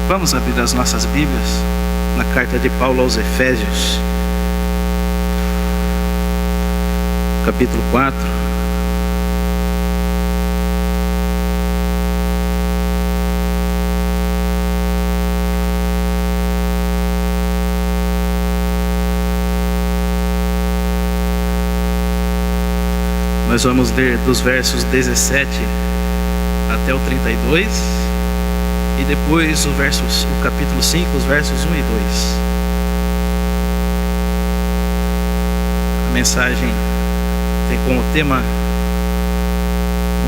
Vamos abrir as nossas Bíblias na carta de Paulo aos Efésios, capítulo 4. Nós vamos ler dos versos 17 até o 32 e depois o capítulo 5, os versos 1 e 2. A mensagem tem como tema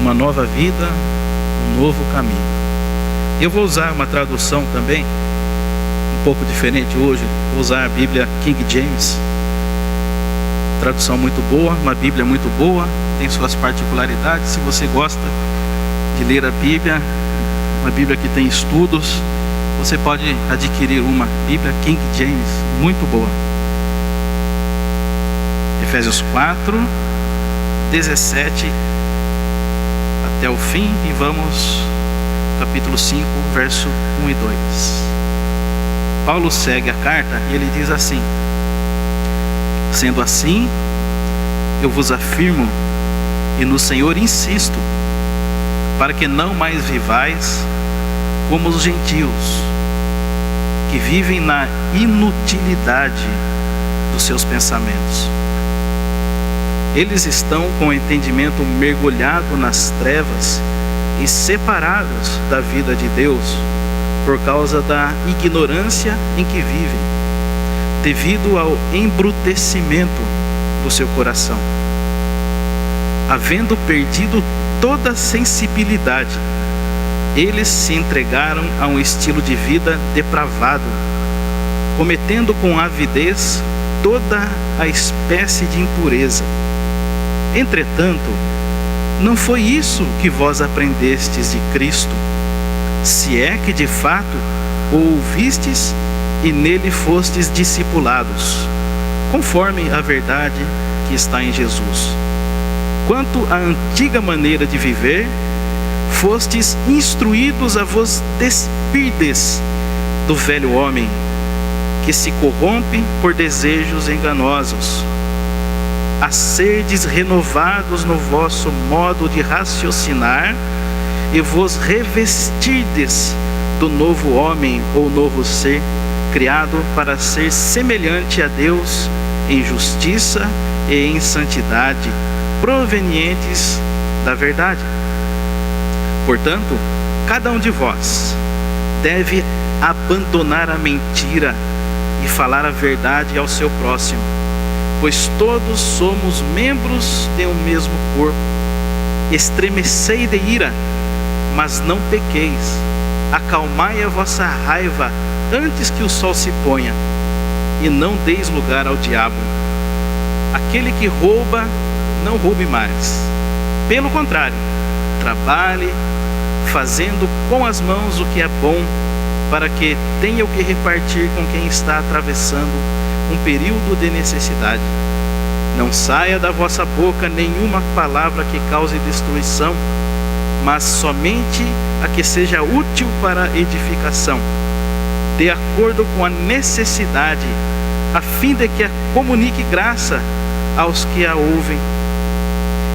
uma nova vida, um novo caminho. Eu vou usar uma tradução também um pouco diferente hoje. Vou usar a Bíblia King James, tradução muito boa, uma Bíblia muito boa, tem suas particularidades. Se você gosta de ler a Bíblia, uma Bíblia que tem estudos, você pode adquirir uma Bíblia King James, muito boa. Efésios 4, 17 até o fim, e vamos capítulo 5, verso 1 e 2. Paulo segue a carta e ele diz assim: sendo assim, eu vos afirmo e no Senhor insisto, para que não mais vivais como os gentios, que vivem na inutilidade dos seus pensamentos. Eles estão com o entendimento mergulhado nas trevas e separados da vida de Deus por causa da ignorância em que vivem, devido ao embrutecimento do seu coração. Havendo perdido toda sensibilidade, eles se entregaram a um estilo de vida depravado, cometendo com avidez toda a espécie de impureza. Entretanto, não foi isso que vós aprendestes de Cristo, se é que de fato o ouvistes e nele fostes discipulados, conforme a verdade que está em Jesus. Quanto à antiga maneira de viver, fostes instruídos a vos despirdes do velho homem, que se corrompe por desejos enganosos, a serdes renovados no vosso modo de raciocinar e vos revestirdes do novo homem ou novo ser, criado para ser semelhante a Deus em justiça e em santidade, provenientes da verdade. Portanto, cada um de vós deve abandonar a mentira e falar a verdade ao seu próximo, pois todos somos membros de um mesmo corpo. Estremecei de ira, mas não pequeis. Acalmai a vossa raiva antes que o sol se ponha, e não deis lugar ao diabo. Aquele que rouba, não roube mais. Pelo contrário, trabalhe, fazendo com as mãos o que é bom, para que tenha o que repartir com quem está atravessando um período de necessidade. Não saia da vossa boca nenhuma palavra que cause destruição, mas somente a que seja útil para edificação, de acordo com a necessidade, a fim de que comunique graça aos que a ouvem.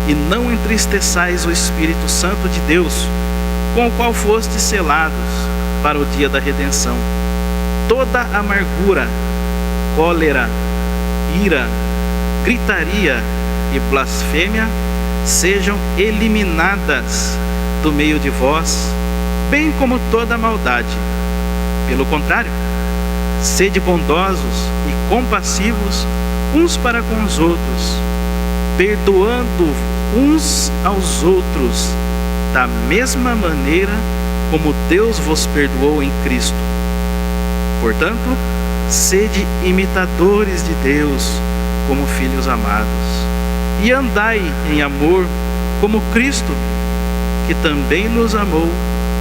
E não entristeçais o Espírito Santo de Deus, com o qual fostes selados para o dia da redenção. Toda amargura, cólera, ira, gritaria e blasfêmia sejam eliminadas do meio de vós, bem como toda maldade. Pelo contrário, sede bondosos e compassivos uns para com os outros, perdoando uns aos outros, da mesma maneira como Deus vos perdoou em Cristo. Portanto, sede imitadores de Deus como filhos amados, e andai em amor como Cristo, que também nos amou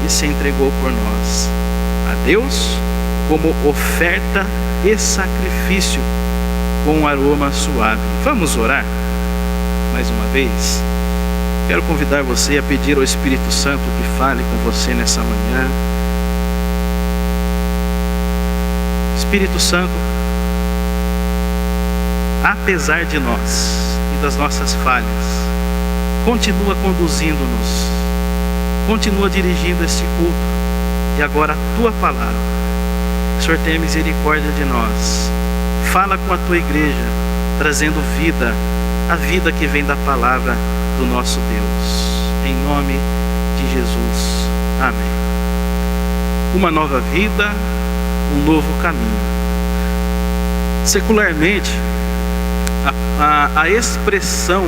e se entregou por nós, a Deus como oferta e sacrifício com um aroma suave. Vamos orar mais uma vez? Quero convidar você a pedir ao Espírito Santo que fale com você nessa manhã. Espírito Santo, apesar de nós e das nossas falhas, continua conduzindo-nos, continua dirigindo este culto. E agora a tua palavra, Senhor, tenha misericórdia de nós, fala com a tua igreja, trazendo vida, a vida que vem da palavra do nosso Deus, em nome de Jesus, amém. Uma nova vida, um novo caminho. Secularmente, a expressão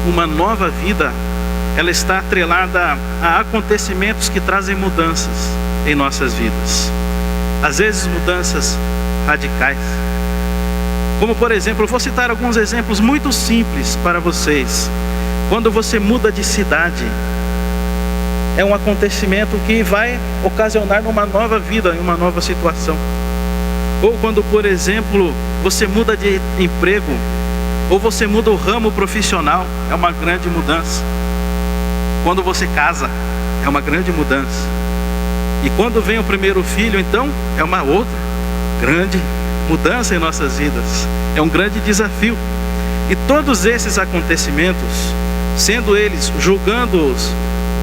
uma nova vida, ela está atrelada a acontecimentos que trazem mudanças em nossas vidas. Às vezes mudanças radicais. Como por exemplo, eu vou citar alguns exemplos muito simples para vocês. Quando você muda de cidade, é um acontecimento que vai ocasionar uma nova vida, uma nova situação. Ou quando, por exemplo, você muda de emprego, ou você muda o ramo profissional, é uma grande mudança. Quando você casa, é uma grande mudança. E quando vem o primeiro filho, então, é uma outra grande mudança em nossas vidas. É um grande desafio. E todos esses acontecimentos, sendo eles julgando-os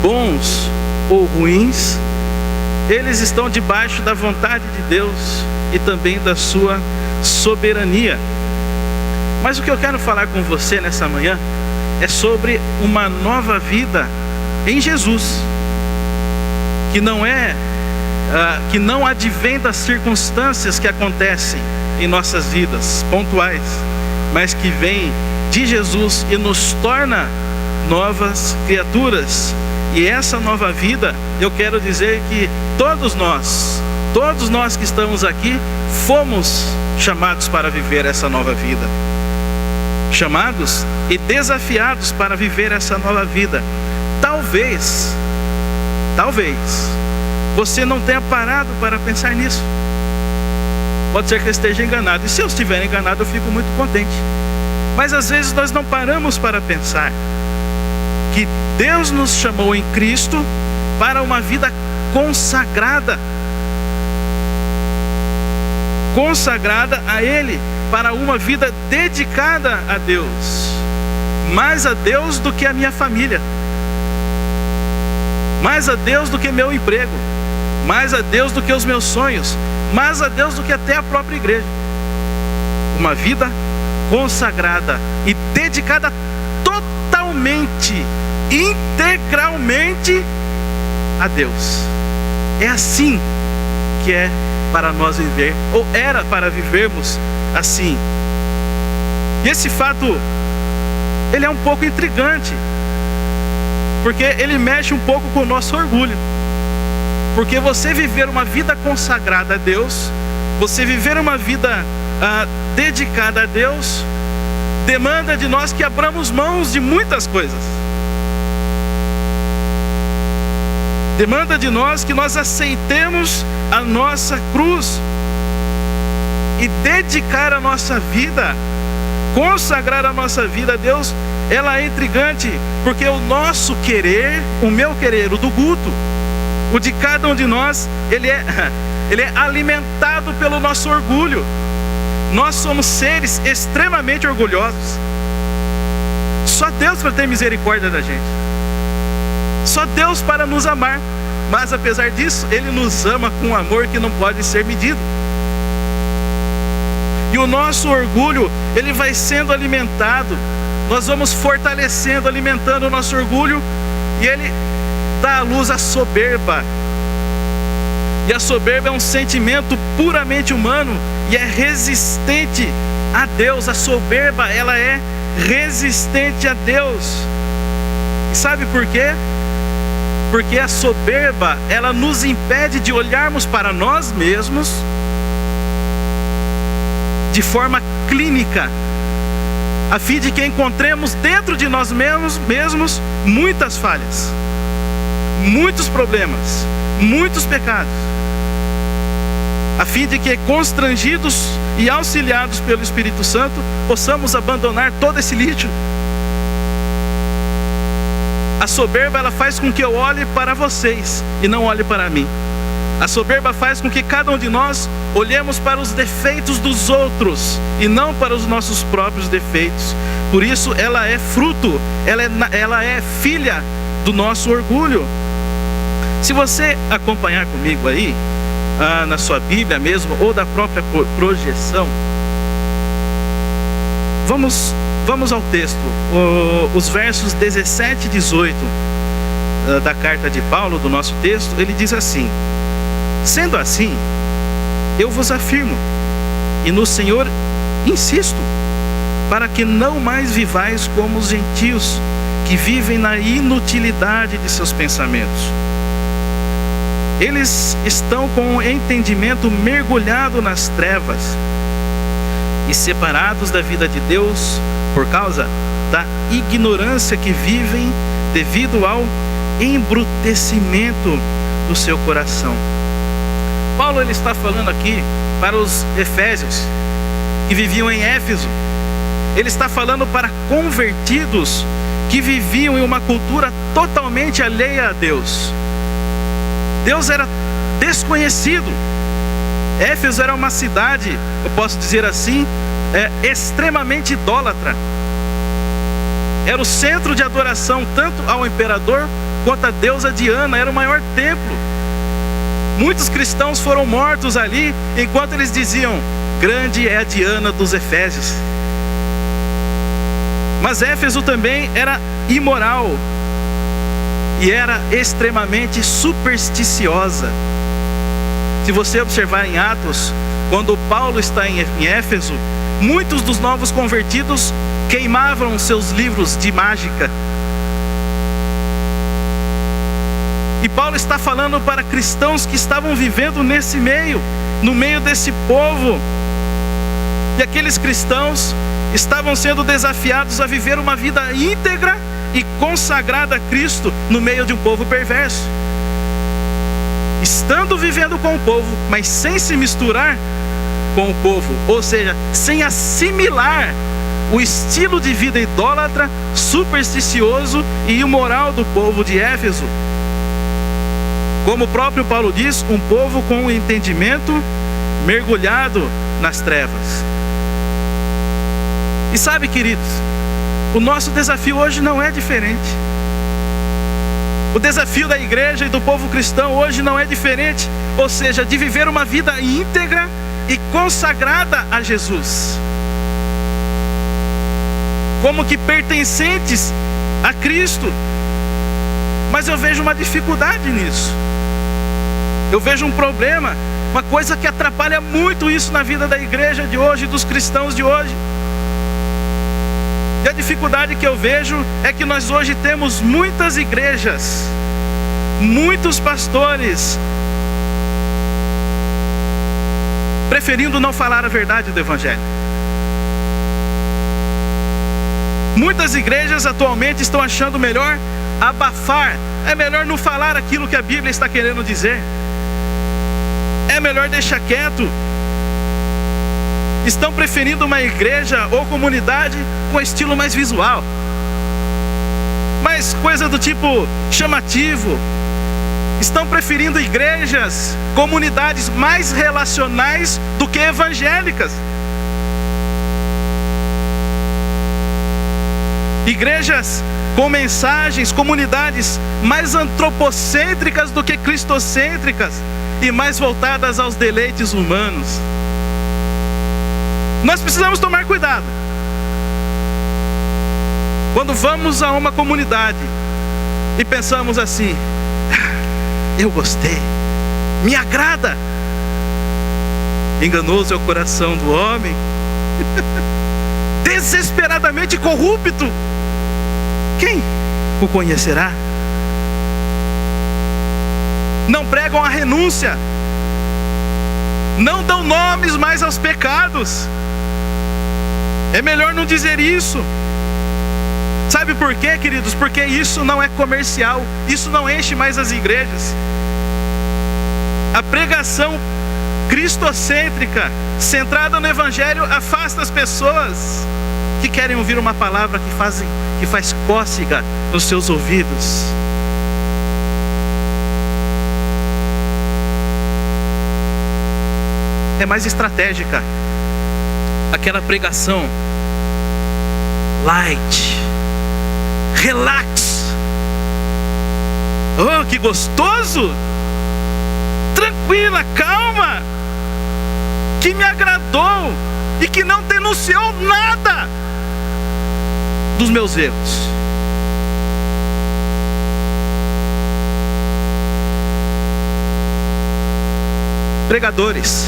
bons ou ruins, eles estão debaixo da vontade de Deus e também da sua soberania. Mas o que eu quero falar com você nessa manhã é sobre uma nova vida em Jesus, que não advém das circunstâncias que acontecem em nossas vidas pontuais, mas que vem de Jesus e nos torna novas criaturas. E essa nova vida, eu quero dizer que todos nós que estamos aqui, fomos chamados para viver essa nova vida. Chamados e desafiados para viver essa nova vida. Talvez você não tenha parado para pensar nisso. Pode ser que eu esteja enganado. E se eu estiver enganado, eu fico muito contente. Mas às vezes nós não paramos para pensar que Deus nos chamou em Cristo para uma vida consagrada a Ele, para uma vida dedicada a Deus, mais a Deus do que a minha família, mais a Deus do que meu emprego, mais a Deus do que os meus sonhos, mais a Deus do que até a própria igreja. Uma vida consagrada e dedicada totalmente, integralmente a Deus. É assim que é para nós viver, ou era para vivermos assim. E esse fato, ele é um pouco intrigante, porque ele mexe um pouco com o nosso orgulho. Porque você viver uma vida consagrada a Deus, você viver uma vida dedicada a Deus, demanda de nós que abramos mãos de muitas coisas. Demanda de nós que nós aceitemos a nossa cruz. E dedicar a nossa vida, consagrar a nossa vida a Deus, ela é intrigante, porque o nosso querer, o meu querer, o do Guto, o de cada um de nós, ele é alimentado pelo nosso orgulho. Nós somos seres extremamente orgulhosos. Só Deus para ter misericórdia da gente, só Deus para nos amar. Mas apesar disso, Ele nos ama com um amor que não pode ser medido. E o nosso orgulho, ele vai sendo alimentado. Nós vamos fortalecendo, alimentando o nosso orgulho, e ele dá à luz a soberba. E a soberba é um sentimento puramente humano e é resistente a Deus. A soberba, ela é resistente a Deus. E sabe por quê? Porque a soberba, ela nos impede de olharmos para nós mesmos de forma clínica, a fim de que encontremos dentro de nós mesmos muitas falhas, muitos problemas, muitos pecados, a fim de que, constrangidos e auxiliados pelo Espírito Santo, possamos abandonar todo esse lixo. A soberba, ela faz com que eu olhe para vocês e não olhe para mim. A soberba faz com que cada um de nós olhemos para os defeitos dos outros e não para os nossos próprios defeitos. Por isso ela é fruto, ela é filha do nosso orgulho. Se você acompanhar comigo aí, na sua Bíblia mesmo, ou da própria projeção, vamos ao texto, os versos 17 e 18 da carta de Paulo, do nosso texto. Ele diz assim: sendo assim, eu vos afirmo, e no Senhor insisto, para que não mais vivais como os gentios, que vivem na inutilidade de seus pensamentos. Eles estão com o entendimento mergulhado nas trevas e separados da vida de Deus por causa da ignorância que vivem devido ao embrutecimento do seu coração. Paulo ele está falando aqui para os efésios que viviam em Éfeso. Ele está falando para convertidos que viviam em uma cultura totalmente alheia a Deus. Deus era desconhecido. Éfeso era uma cidade, eu posso dizer assim, extremamente idólatra. Era o centro de adoração tanto ao imperador quanto à deusa Diana. Era o maior templo. Muitos cristãos foram mortos ali, enquanto eles diziam: grande é a Diana dos Efésios. Mas Éfeso também era imoral e era extremamente supersticiosa. Se você observar em Atos, quando Paulo está em Éfeso, muitos dos novos convertidos queimavam seus livros de mágica. E Paulo está falando para cristãos que estavam vivendo nesse meio, no meio desse povo. E aqueles cristãos estavam sendo desafiados a viver uma vida íntegra e consagrada a Cristo no meio de um povo perverso. Estando vivendo com o povo, mas sem se misturar com o povo, ou seja, sem assimilar o estilo de vida idólatra, supersticioso e imoral do povo de Éfeso. Como o próprio Paulo diz, um povo com o entendimento mergulhado nas trevas. E sabe, queridos, o nosso desafio hoje não é diferente. O desafio da igreja e do povo cristão hoje não é diferente, ou seja, de viver uma vida íntegra e consagrada a Jesus, como que pertencentes a Cristo. Mas eu vejo uma dificuldade nisso. Eu vejo um problema, uma coisa que atrapalha muito isso na vida da igreja de hoje, dos cristãos de hoje. E a dificuldade que eu vejo é que nós hoje temos muitas igrejas, muitos pastores preferindo não falar a verdade do Evangelho. Muitas igrejas atualmente estão achando melhor abafar, é melhor não falar aquilo que a Bíblia está querendo dizer, é melhor deixar quieto. Estão preferindo uma igreja ou comunidade com estilo mais visual, mais coisa do tipo chamativo. Estão preferindo igrejas, comunidades mais relacionais do que evangélicas. Igrejas com mensagens, comunidades mais antropocêntricas do que cristocêntricas e mais voltadas aos deleites humanos. Nós precisamos tomar cuidado quando vamos a uma comunidade e pensamos assim: eu gostei, me agrada. Enganoso é o coração do homem, desesperadamente corrupto, quem o conhecerá? Não pregam a renúncia, não dão nomes mais aos pecados. É melhor não dizer isso. Sabe por quê, queridos? Porque isso não é comercial, isso não enche mais as igrejas. A pregação cristocêntrica, centrada no Evangelho, afasta as pessoas que querem ouvir uma palavra que faz cócega nos seus ouvidos. é mais estratégica. Aquela pregação light, relax. Oh, que gostoso! Tranquila, calma, que me agradou e que não denunciou nada dos meus erros. Pregadores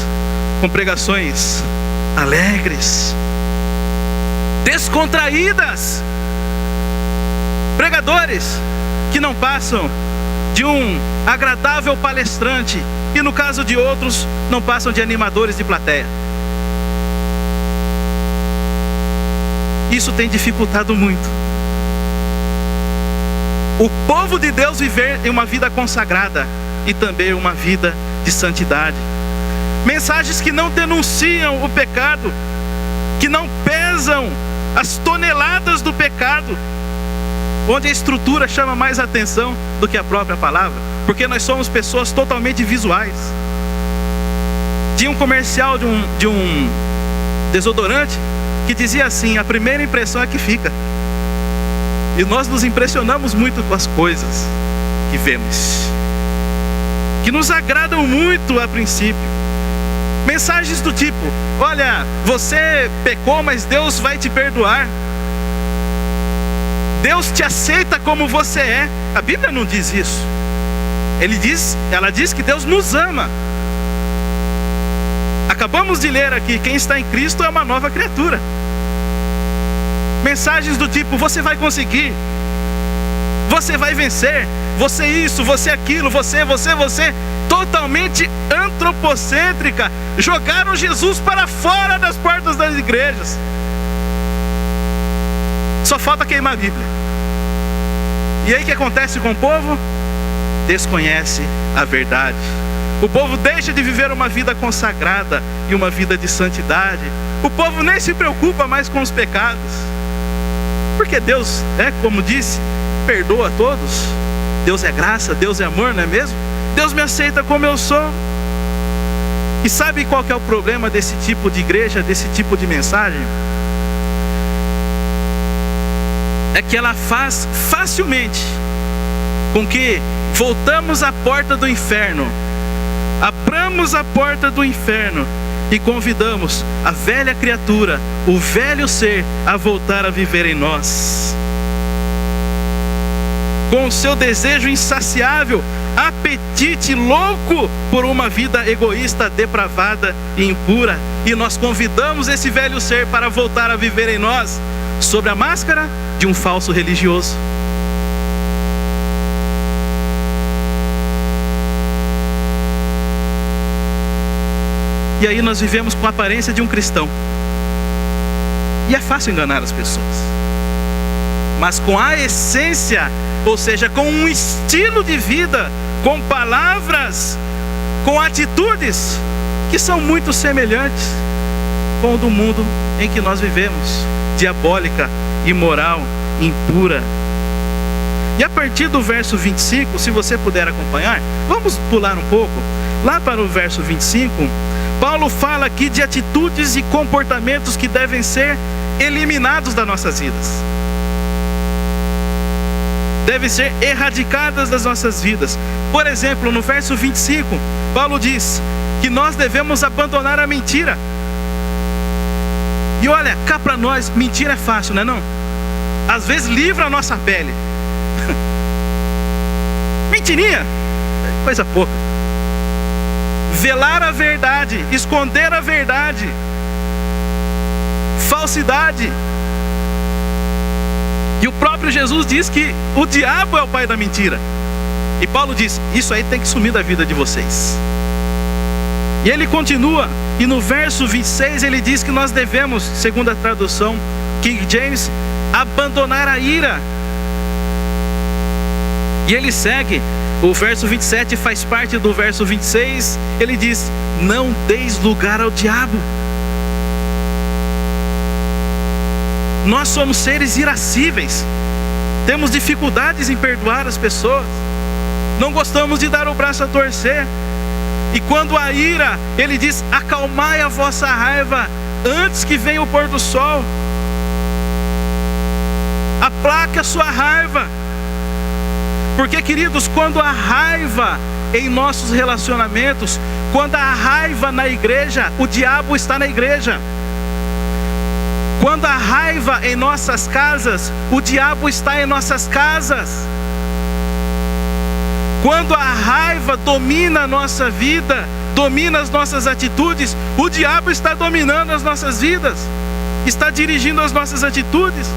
com pregações alegres, descontraídas, pregadores que não passam de um agradável palestrante e, no caso de outros, não passam de animadores de plateia. Isso tem dificultado muito o povo de Deus viver em uma vida consagrada e também uma vida de santidade. Mensagens que não denunciam o pecado, que não pesam as toneladas do pecado, onde a estrutura chama mais atenção do que a própria palavra, porque nós somos pessoas totalmente visuais. Tinha um comercial de um desodorante que dizia assim: a primeira impressão é que fica. E nós nos impressionamos muito com as coisas que vemos, que nos agradam muito a princípio. Mensagens do tipo: olha, você pecou, mas Deus vai te perdoar. Deus te aceita como você é. A Bíblia não diz isso. Ela diz que Deus nos ama. Acabamos de ler aqui: quem está em Cristo é uma nova criatura. Mensagens do tipo: você vai conseguir, você vai vencer, você isso, você aquilo, você, totalmente antropocêntrica. Jogaram Jesus para fora das portas das igrejas. Só falta queimar a Bíblia. E aí o que acontece com o povo? Desconhece a verdade. O povo deixa de viver uma vida consagrada e uma vida de santidade. O povo nem se preocupa mais com os pecados, porque Deus, como disse, perdoa a todos. Deus é graça, Deus é amor, não é mesmo? Deus me aceita como eu sou. E sabe qual que é o problema desse tipo de igreja, desse tipo de mensagem? É que ela faz facilmente com que voltamos à porta do inferno, abramos a porta do inferno e convidamos a velha criatura, o velho ser, a voltar a viver em nós, com o seu desejo insaciável, apetite louco por uma vida egoísta, depravada e impura. E nós convidamos esse velho ser para voltar a viver em nós, sob a máscara de um falso religioso. E aí nós vivemos com a aparência de um cristão. E é fácil enganar as pessoas. Mas com a essência, ou seja, com um estilo de vida, com palavras, com atitudes que são muito semelhantes com o do mundo em que nós vivemos, diabólica, imoral, impura. E a partir do verso 25, se você puder acompanhar, vamos pular um pouco, lá para o verso 25, Paulo fala aqui de atitudes e comportamentos que devem ser eliminados das nossas vidas, devem ser erradicadas das nossas vidas. Por exemplo, no verso 25, Paulo diz que nós devemos abandonar a mentira. E olha, cá para nós, mentira é fácil, não é não? Às vezes livra a nossa pele. Mentirinha, coisa pouca. Velar a verdade, esconder a verdade, falsidade. E o próprio Jesus diz que o diabo é o pai da mentira. E Paulo diz: isso aí tem que sumir da vida de vocês. E ele continua, e no verso 26 ele diz que nós devemos, segundo a tradução King James, abandonar a ira. E ele segue, o verso 27 faz parte do verso 26. Ele diz: não deis lugar ao diabo. Nós somos seres irascíveis, temos dificuldades em perdoar as pessoas, não gostamos de dar o braço a torcer. E quando a ira, ele diz: acalmai a vossa raiva antes que venha o pôr do sol. Aplaque a sua raiva. Porque, queridos, quando a raiva em nossos relacionamentos, quando a raiva na igreja, o diabo está na igreja. Quando a raiva em nossas casas, o diabo está em nossas casas. Quando a raiva domina a nossa vida, domina as nossas atitudes, o diabo está dominando as nossas vidas, está dirigindo as nossas atitudes.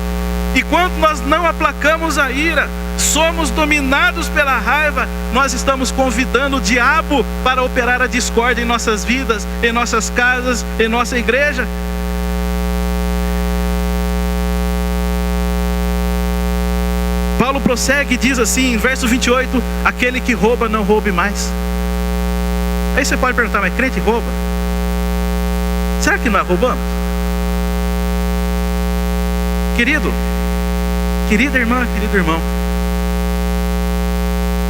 E quando nós não aplacamos a ira, somos dominados pela raiva, nós estamos convidando o diabo para operar a discórdia em nossas vidas, em nossas casas, em nossa igreja. Paulo prossegue e diz assim, em verso 28, aquele que rouba, não roube mais. Aí você pode perguntar, mas crente rouba? Será que nós roubamos? Querido, querida irmã, querido irmão,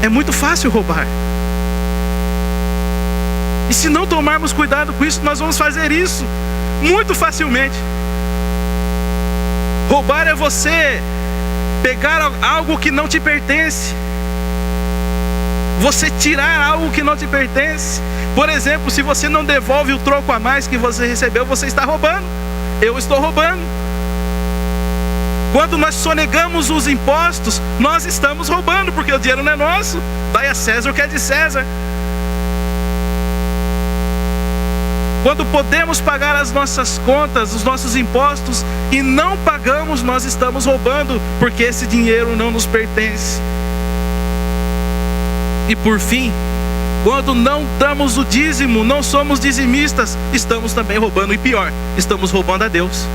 é muito fácil roubar. E se não tomarmos cuidado com isso, nós vamos fazer isso muito facilmente. Roubar é você pegar algo que não te pertence, você tirar algo que não te pertence. Por exemplo, se você não devolve o troco a mais que você recebeu, você está roubando. Eu estou roubando. Quando nós sonegamos os impostos, nós estamos roubando, porque o dinheiro não é nosso. Dai a César o que é de César. Quando podemos pagar as nossas contas, os nossos impostos, e não pagamos, nós estamos roubando, porque esse dinheiro não nos pertence. E por fim, quando não damos o dízimo, não somos dizimistas, estamos também roubando, e pior, estamos roubando a Deus.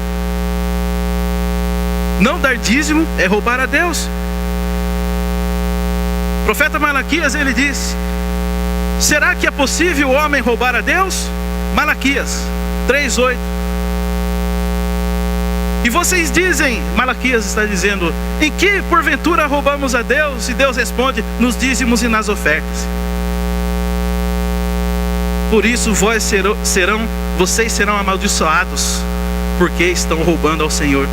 Não dar dízimo é roubar a Deus. O profeta Malaquias, ele diz: será que é possível o homem roubar a Deus? Malaquias 3:8. E vocês dizem, Malaquias está dizendo, em que porventura roubamos a Deus? E Deus responde: nos dízimos e nas ofertas. Por isso vocês serão amaldiçoados, porque estão roubando ao Senhor.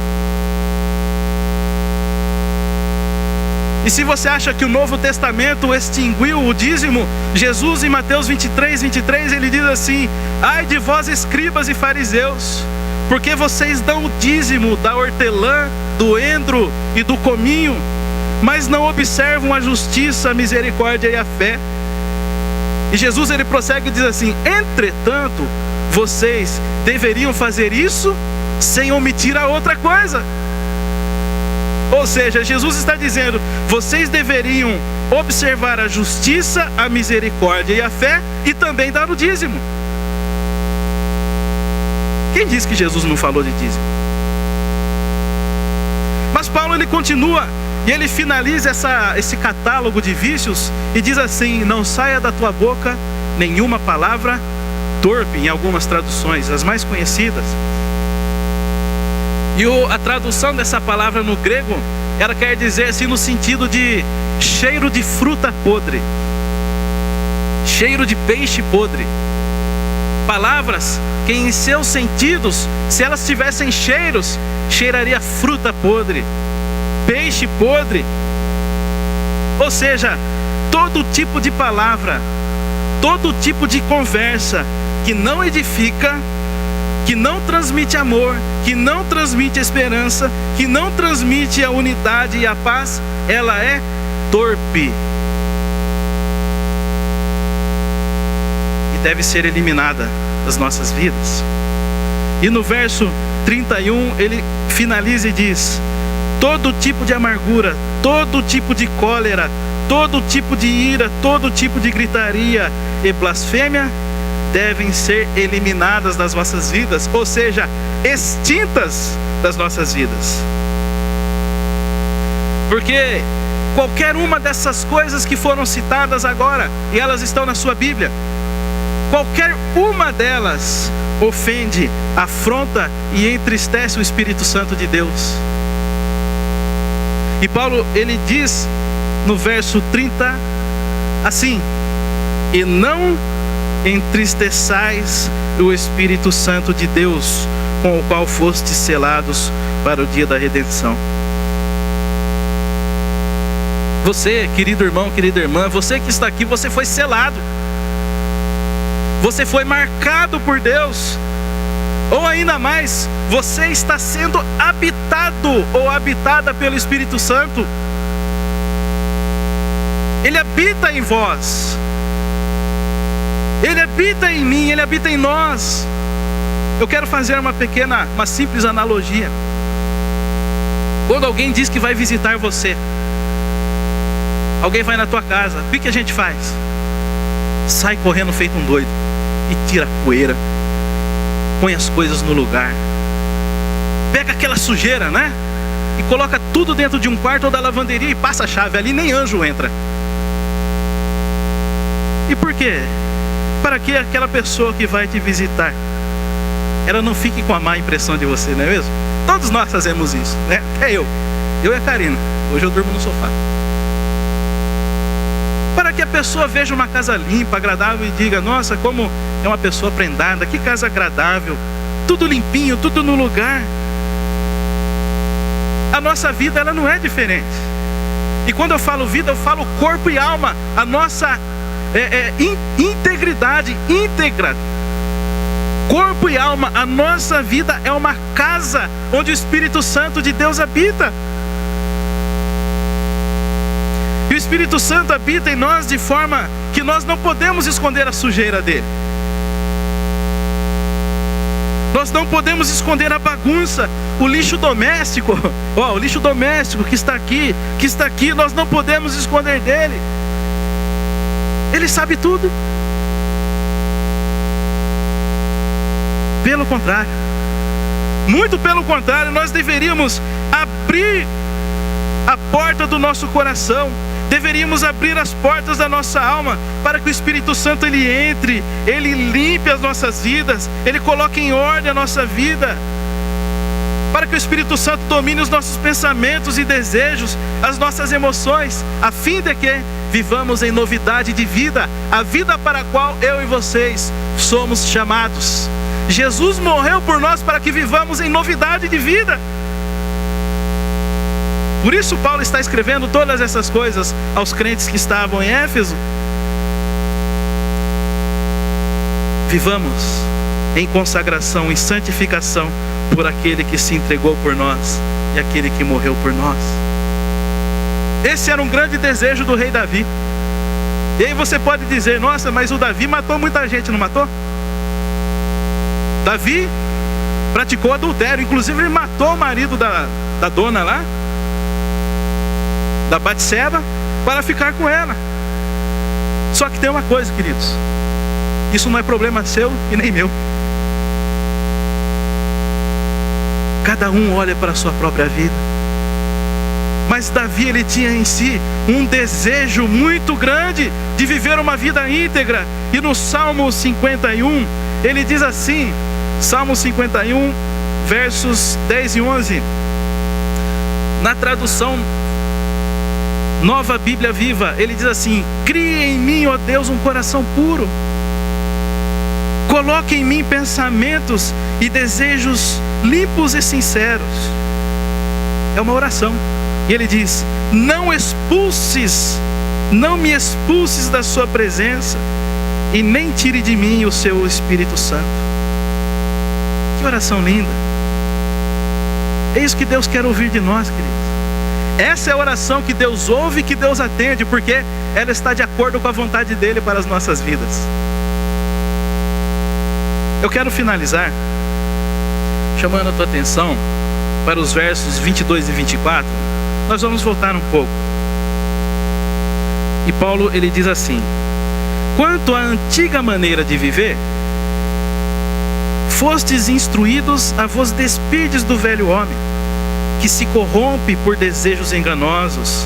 E se você acha que o Novo Testamento extinguiu o dízimo, Jesus em Mateus 23, ele diz assim: ai de vós escribas e fariseus, porque vocês dão o dízimo da hortelã, do endro e do cominho, mas não observam a justiça, a misericórdia e a fé. E Jesus ele prossegue e diz assim: entretanto, vocês deveriam fazer isso sem omitir a outra coisa. Ou seja, Jesus está dizendo: vocês deveriam observar a justiça, a misericórdia e a fé, e também dar o dízimo. Quem disse que Jesus não falou de dízimo? Mas Paulo ele continua e ele finaliza esse catálogo de vícios e diz assim: não saia da tua boca nenhuma palavra torpe, em algumas traduções, as mais conhecidas. E a tradução dessa palavra no grego, ela quer dizer assim no sentido de cheiro de fruta podre, cheiro de peixe podre. Palavras que em seus sentidos, se elas tivessem cheiros, cheiraria fruta podre, peixe podre. Ou seja, todo tipo de palavra, todo tipo de conversa que não edifica, que não transmite amor, que não transmite esperança, que não transmite a unidade e a paz, ela é torpe e deve ser eliminada das nossas vidas. E no verso 31 ele finaliza e diz: todo tipo de amargura, todo tipo de cólera, todo tipo de ira, todo tipo de gritaria e blasfêmia devem ser eliminadas das vossas vidas, ou seja, extintas das nossas vidas. Porque qualquer uma dessas coisas que foram citadas agora, e elas estão na sua Bíblia, qualquer uma delas ofende, afronta e entristece o Espírito Santo de Deus. E Paulo ele diz no verso 30 assim: e não entristeçais o Espírito Santo de Deus, com o qual fostes selados para o dia da redenção. Você, querido irmão, querida irmã, você que está aqui, você foi selado. Você foi marcado por Deus. Ou ainda mais, você está sendo habitado ou habitada pelo Espírito Santo. Ele habita em vós. Ele habita em mim, Ele habita em nós. Eu quero fazer uma simples analogia. Quando alguém diz que vai visitar você, alguém vai na tua casa, o que a gente faz? Sai correndo feito um doido e tira a poeira, põe as coisas no lugar, pega aquela sujeira, né? E coloca tudo dentro de um quarto ou da lavanderia e passa a chave ali, nem anjo entra. E por quê? Para que aquela pessoa que vai te visitar, ela não fique com a má impressão de você, não é mesmo? Todos nós fazemos isso, né? Eu e a Karina. Hoje eu durmo no sofá. Para que a pessoa veja uma casa limpa, agradável e diga: nossa, como é uma pessoa prendada, que casa agradável, tudo limpinho, tudo no lugar. A nossa vida, ela não é diferente. E quando eu falo vida, eu falo corpo e alma. A nossa integridade, íntegra, corpo e alma. A nossa vida é uma casa onde o Espírito Santo de Deus habita. E o Espírito Santo habita em nós de forma que nós não podemos esconder a sujeira dele. Nós não podemos esconder a bagunça, o lixo doméstico. O lixo doméstico que está aqui, nós não podemos esconder dele. Ele sabe tudo. Pelo contrário, muito pelo contrário, nós deveríamos abrir a porta do nosso coração, deveríamos abrir as portas da nossa alma para que o Espírito Santo ele entre, ele limpe as nossas vidas, ele coloque em ordem a nossa vida, para que o Espírito Santo domine os nossos pensamentos e desejos, as nossas emoções, a fim de que vivamos em novidade de vida, a vida para a qual eu e vocês somos chamados. Jesus morreu por nós para que vivamos em novidade de vida. Por isso Paulo está escrevendo todas essas coisas aos crentes que estavam em Éfeso. Vivamos em consagração, em santificação por aquele que se entregou por nós e aquele que morreu por nós. Esse era um grande desejo do rei Davi. E aí você pode dizer: nossa, mas o Davi matou muita gente, não matou? Davi praticou adultério, inclusive ele matou o marido da dona lá, da Batseba, para ficar com ela. Só que tem uma coisa, queridos, isso não é problema seu e nem meu. Cada um olha para a sua própria vida. Mas Davi, ele tinha em si um desejo muito grande de viver uma vida íntegra. E no Salmo 51, ele diz assim, Salmo 51, versos 10 e 11, na tradução Nova Bíblia Viva, ele diz assim: crie em mim, ó Deus, um coração puro, coloque em mim pensamentos e desejos limpos e sinceros. É uma oração. E ele diz: não me expulses da sua presença, e nem tire de mim o seu Espírito Santo. Que oração linda. É isso que Deus quer ouvir de nós, queridos. Essa é a oração que Deus ouve e que Deus atende, porque ela está de acordo com a vontade dele para as nossas vidas. Eu quero finalizar chamando a tua atenção para os versos 22 e 24. Nós vamos voltar um pouco. E Paulo, ele diz assim: quanto à antiga maneira de viver, fostes instruídos a vos despirdes do velho homem, que se corrompe por desejos enganosos,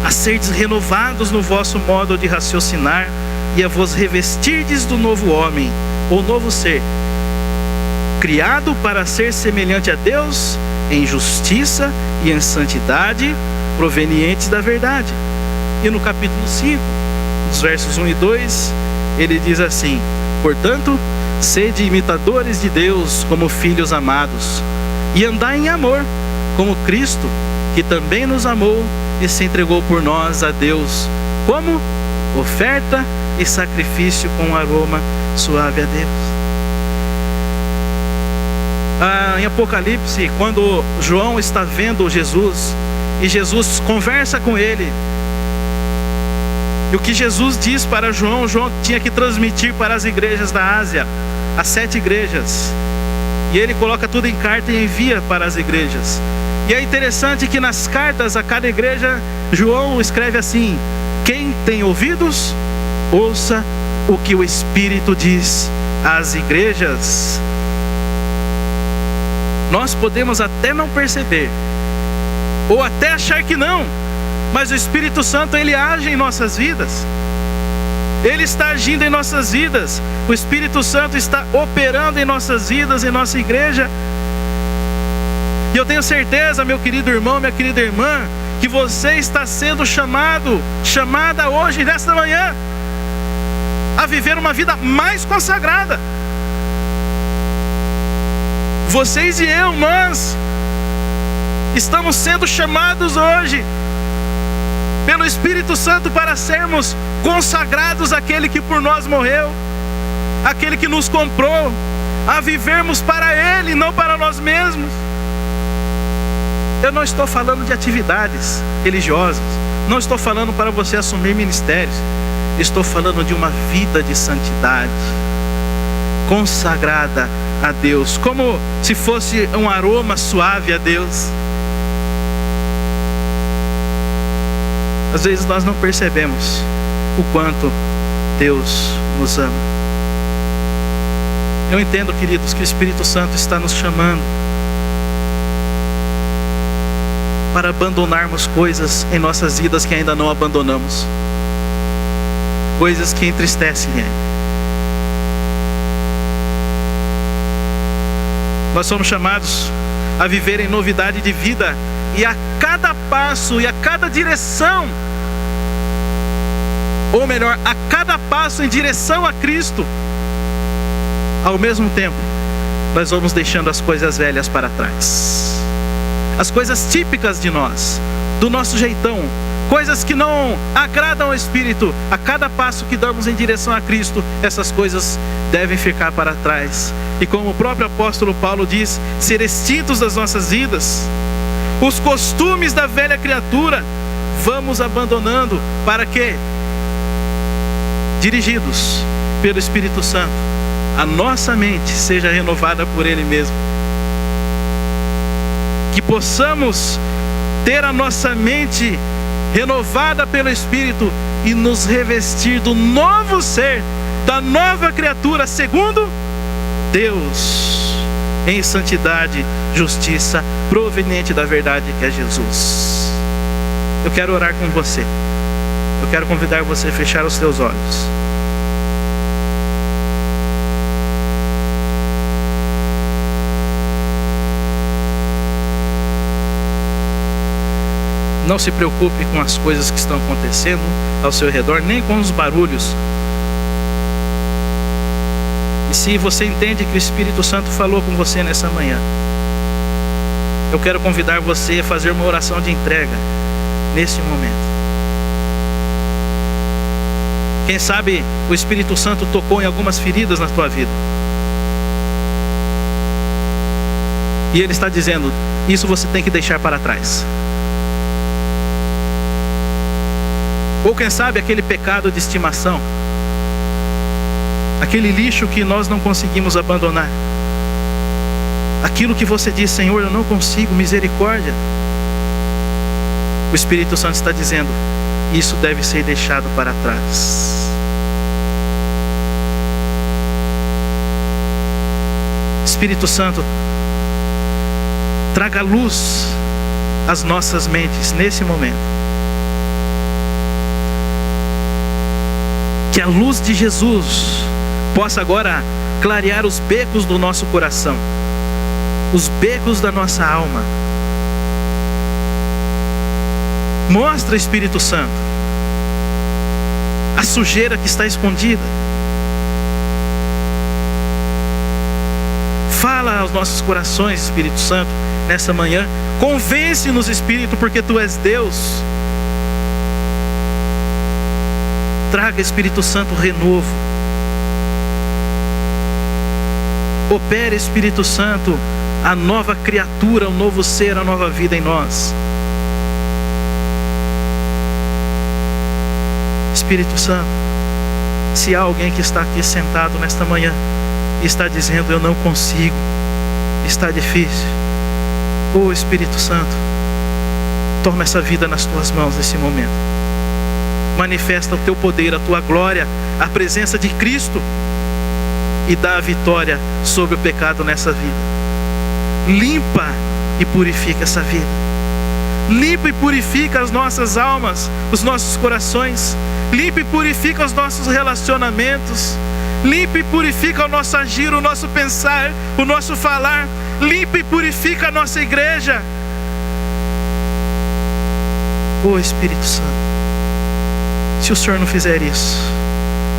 a serdes renovados no vosso modo de raciocinar, e a vos revestirdes do novo homem, ou novo ser, criado para ser semelhante a Deus em justiça e em santidade, provenientes da verdade. E no capítulo 5, nos versos 1 e 2, ele diz assim: Portanto, sede imitadores de Deus como filhos amados, e andai em amor, como Cristo, que também nos amou e se entregou por nós a Deus, como oferta e sacrifício com aroma suave a Deus. Em Apocalipse, quando João está vendo Jesus, e Jesus conversa com ele, e o que Jesus diz para João, João tinha que transmitir para as igrejas da Ásia, as 7 igrejas, e ele coloca tudo em carta e envia para as igrejas. E é interessante que nas cartas a cada igreja, João escreve assim: quem tem ouvidos, ouça o que o Espírito diz às igrejas. Nós podemos até não perceber, ou até achar que não, mas o Espírito Santo, ele age em nossas vidas. Ele está agindo em nossas vidas. O Espírito Santo está operando em nossas vidas, em nossa igreja. E eu tenho certeza, meu querido irmão, minha querida irmã, que você está sendo chamada hoje, nesta manhã, a viver uma vida mais consagrada. Vocês e eu, nós estamos sendo chamados hoje pelo Espírito Santo para sermos consagrados àquele que por nós morreu, aquele que nos comprou, a vivermos para Ele, não para nós mesmos. Eu não estou falando de atividades religiosas, não estou falando para você assumir ministérios, estou falando de uma vida de santidade, consagrada a Deus, como se fosse um aroma suave a Deus. Às vezes nós não percebemos o quanto Deus nos ama. Eu entendo, queridos, que o Espírito Santo está nos chamando para abandonarmos coisas em nossas vidas que ainda não abandonamos, coisas que entristecem Ele. Nós somos chamados a viver em novidade de vida, e a cada passo e a cada direção, ou melhor, a cada passo em direção a Cristo, ao mesmo tempo, nós vamos deixando as coisas velhas para trás, as coisas típicas de nós, do nosso jeitão, coisas que não agradam ao Espírito. A cada passo que damos em direção a Cristo, essas coisas devem ficar para trás, e como o próprio apóstolo Paulo diz, ser extintos das nossas vidas. Os costumes da velha criatura vamos abandonando, para que, dirigidos pelo Espírito Santo, a nossa mente seja renovada por Ele mesmo, que possamos ter a nossa mente renovada pelo Espírito e nos revestir do novo ser, da nova criatura, segundo Deus, em santidade, justiça, proveniente da verdade que é Jesus. Eu quero orar com você. Eu quero convidar você a fechar os seus olhos. Não se preocupe com as coisas que estão acontecendo ao seu redor, nem com os barulhos. E se você entende que o Espírito Santo falou com você nessa manhã, eu quero convidar você a fazer uma oração de entrega nesse momento. Quem sabe o Espírito Santo tocou em algumas feridas na tua vida, e Ele está dizendo: isso você tem que deixar para trás. Ou quem sabe aquele pecado de estimação, aquele lixo que nós não conseguimos abandonar, aquilo que você diz: Senhor, eu não consigo, misericórdia. O Espírito Santo está dizendo: isso deve ser deixado para trás. Espírito Santo, traga luz às nossas mentes nesse momento. Que a luz de Jesus possa agora clarear os becos do nosso coração, os becos da nossa alma. Mostra, Espírito Santo, a sujeira que está escondida. ministrar aos nossos corações, Espírito Santo, nessa manhã. Convence-nos, Espírito, porque Tu és Deus. Traga, Espírito Santo, renovo. Opere, Espírito Santo, a nova criatura, o novo ser, a nova vida em nós. Espírito Santo, se há alguém que está aqui sentado nesta manhã e está dizendo: eu não consigo, está difícil, oh Espírito Santo, toma essa vida nas Tuas mãos nesse momento. Manifesta o Teu poder, a Tua glória, a presença de Cristo, e dá a vitória sobre o pecado nessa vida. Limpa e purifica essa vida. Limpa e purifica as nossas almas, os nossos corações. Limpa e purifica os nossos relacionamentos. Limpa e purifica o nosso agir, o nosso pensar, o nosso falar. Limpa e purifica a nossa igreja. Oh Espírito Santo, se o Senhor não fizer isso,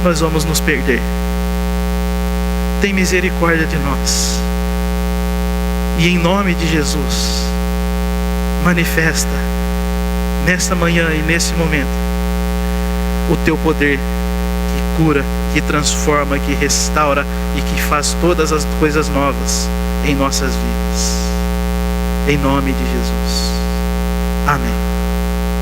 nós vamos nos perder. Tem misericórdia de nós. E em nome de Jesus, manifesta nesta manhã e nesse momento o Teu poder que cura, que transforma, que restaura e que faz todas as coisas novas em nossas vidas. Em nome de Jesus. Amém.